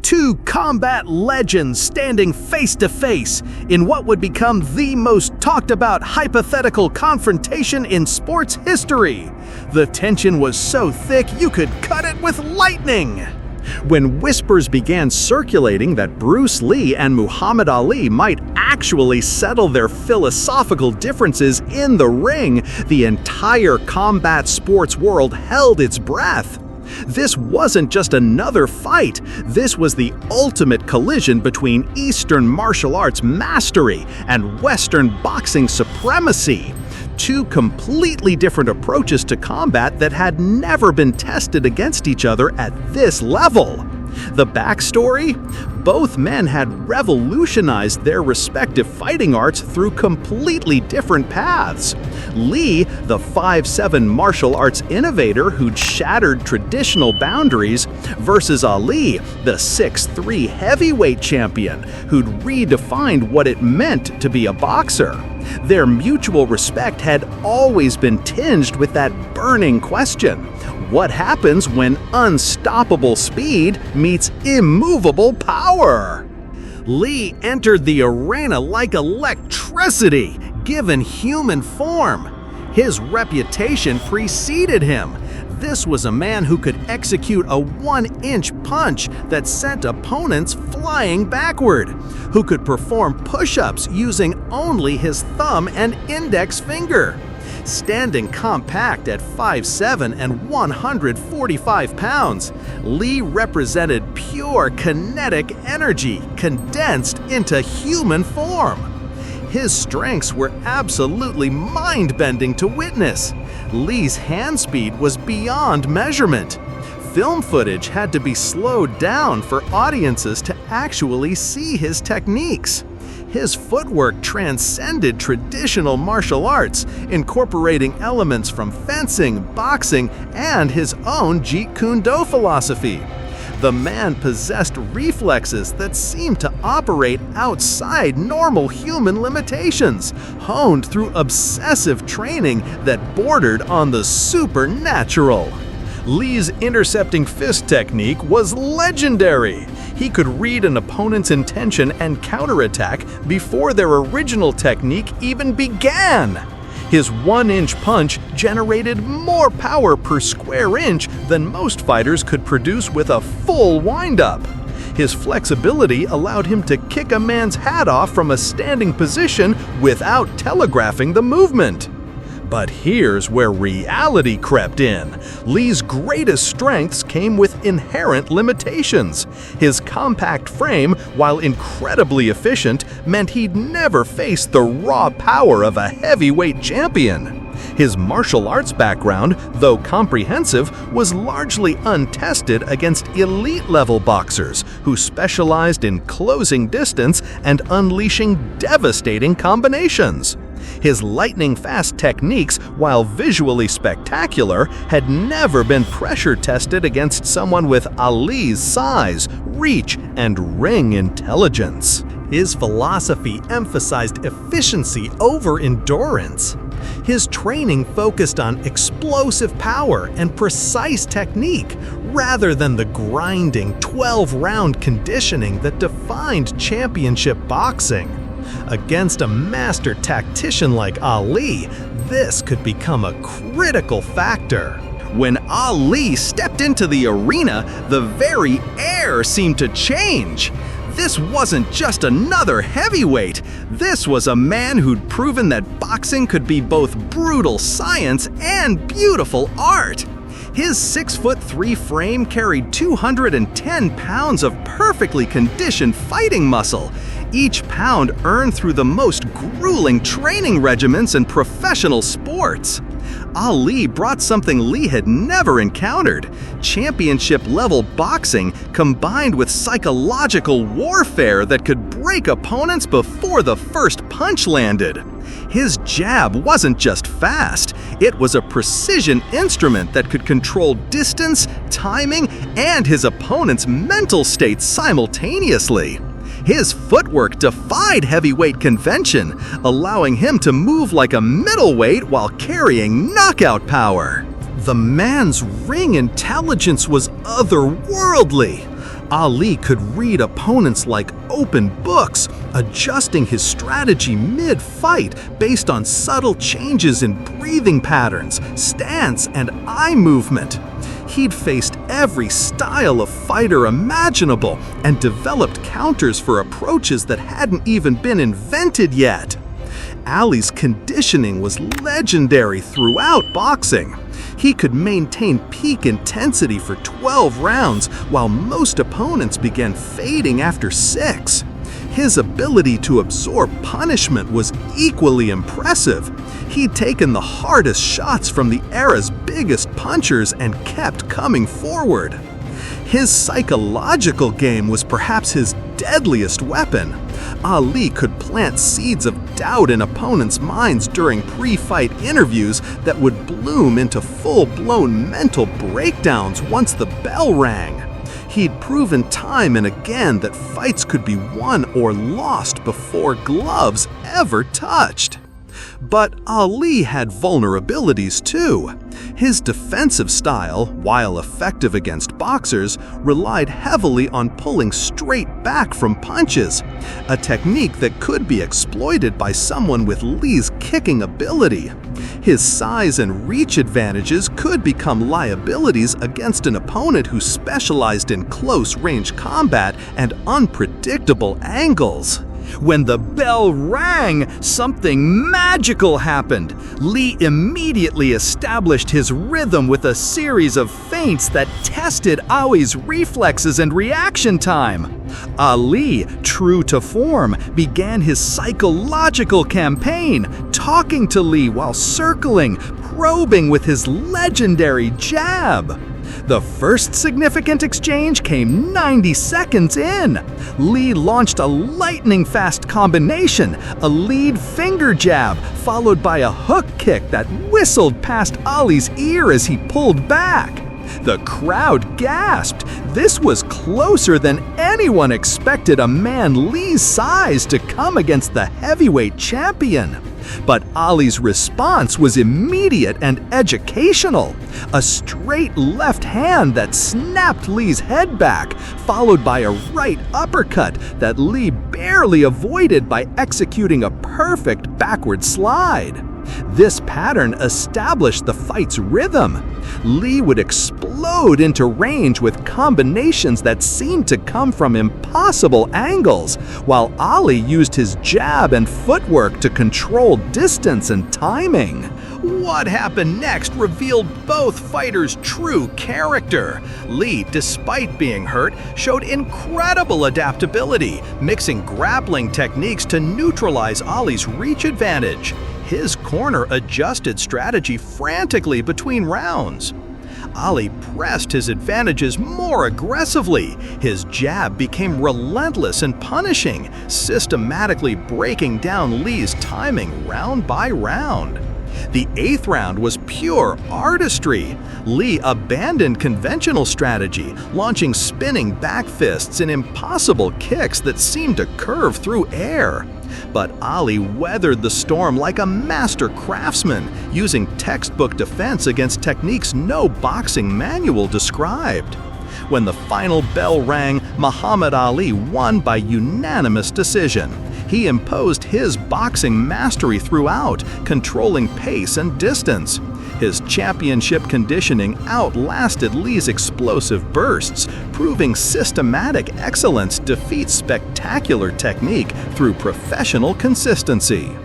Two combat legends standing face to face in what would become the most talked about hypothetical confrontation in sports history. The tension was so thick you could cut it with lightning. When whispers began circulating that Bruce Lee and Muhammad Ali might actually settle their philosophical differences in the ring, the entire combat sports world held its breath. This wasn't just another fight, this was the ultimate collision between Eastern martial arts mastery and Western boxing supremacy. Two completely different approaches to combat that had never been tested against each other at this level. The backstory? Both men had revolutionized their respective fighting arts through completely different paths. Lee, the 5'7" martial arts innovator who'd shattered traditional boundaries, versus Ali, the 6'3" heavyweight champion who'd redefined what it meant to be a boxer. Their mutual respect had always been tinged with that burning question: what happens when unstoppable speed meets immovable power? Lee entered the arena like electricity, given human form. His reputation preceded him. This was a man who could execute a 1-inch punch that sent opponents flying backward, who could perform push-ups using only his thumb and index finger. Standing compact at 5'7" and 145 pounds, Lee represented pure kinetic energy condensed into human form. His strengths were absolutely mind-bending to witness. Lee's hand speed was beyond measurement. Film footage had to be slowed down for audiences to actually see his techniques. His footwork transcended traditional martial arts, incorporating elements from fencing, boxing, and his own Jeet Kune Do philosophy. The man possessed reflexes that seemed to operate outside normal human limitations, honed through obsessive training that bordered on the supernatural. Lee's intercepting fist technique was legendary. He could read an opponent's intention and counterattack before their original technique even began. His 1-inch punch generated more power per square inch than most fighters could produce with a full windup. His flexibility allowed him to kick a man's hat off from a standing position without telegraphing the movement. But here's where reality crept in. Lee's greatest strengths came with inherent limitations. His compact frame, while incredibly efficient, meant he'd never face the raw power of a heavyweight champion. His martial arts background, though comprehensive, was largely untested against elite-level boxers who specialized in closing distance and unleashing devastating combinations. His lightning-fast techniques, while visually spectacular, had never been pressure-tested against someone with Ali's size, reach, and ring intelligence. His philosophy emphasized efficiency over endurance. His training focused on explosive power and precise technique, rather than the grinding 12-round conditioning that defined championship boxing. Against a master tactician like Ali, this could become a critical factor. When Ali stepped into the arena, the very air seemed to change. This wasn't just another heavyweight. This was a man who'd proven that boxing could be both brutal science and beautiful art. His 6'3" frame carried 210 pounds of perfectly conditioned fighting muscle, each pound earned through the most grueling training regimens in professional sports. Ali brought something Lee had never encountered: championship-level boxing combined with psychological warfare that could break opponents before the first punch landed. His jab wasn't just fast, it was a precision instrument that could control distance, timing, and his opponent's mental state simultaneously. His footwork defied heavyweight convention, allowing him to move like a middleweight while carrying knockout power. The man's ring intelligence was otherworldly. Ali could read opponents like open books, adjusting his strategy mid-fight based on subtle changes in breathing patterns, stance, and eye movement. He'd faced every style of fighter imaginable and developed counters for approaches that hadn't even been invented yet. Ali's conditioning was legendary throughout boxing. He could maintain peak intensity for 12 rounds while most opponents began fading after 6. His ability to absorb punishment was equally impressive. He'd taken the hardest shots from the era's biggest punchers and kept coming forward. His psychological game was perhaps his deadliest weapon. Ali could plant seeds of doubt in opponents' minds during pre-fight interviews that would bloom into full-blown mental breakdowns once the bell rang. He'd proven time and again that fights could be won or lost before gloves ever touched. But Ali had vulnerabilities too. His defensive style, while effective against boxers, relied heavily on pulling straight back from punches, a technique that could be exploited by someone with Lee's kicking ability. His size and reach advantages could become liabilities against an opponent who specialized in close-range combat and unpredictable angles. When the bell rang, something magical happened. Lee immediately established his rhythm with a series of feints that tested Ali's reflexes and reaction time. Ali, true to form, began his psychological campaign, talking to Lee while circling, probing with his legendary jab. The first significant exchange came 90 seconds in. Lee launched a lightning-fast combination, a lead finger jab, followed by a hook kick that whistled past Ali's ear as he pulled back. The crowd gasped. This was closer than anyone expected a man Lee's size to come against the heavyweight champion. But Ali's response was immediate and educational. A straight left hand that snapped Lee's head back, followed by a right uppercut that Lee barely avoided by executing a perfect backward slide. This pattern established the fight's rhythm. Lee would explode into range with combinations that seemed to come from impossible angles, while Ali used his jab and footwork to control distance and timing. What happened next revealed both fighters' true character. Lee, despite being hurt, showed incredible adaptability, mixing grappling techniques to neutralize Ali's reach advantage. His corner adjusted strategy frantically between rounds. Ali pressed his advantages more aggressively. His jab became relentless and punishing, systematically breaking down Lee's timing round by round. The 8th round was pure artistry. Lee abandoned conventional strategy, launching spinning back fists and impossible kicks that seemed to curve through air. But Ali weathered the storm like a master craftsman, using textbook defense against techniques no boxing manual described. When the final bell rang, Muhammad Ali won by unanimous decision. He imposed his boxing mastery throughout, controlling pace and distance. His championship conditioning outlasted Lee's explosive bursts, proving systematic excellence defeats spectacular technique through professional consistency.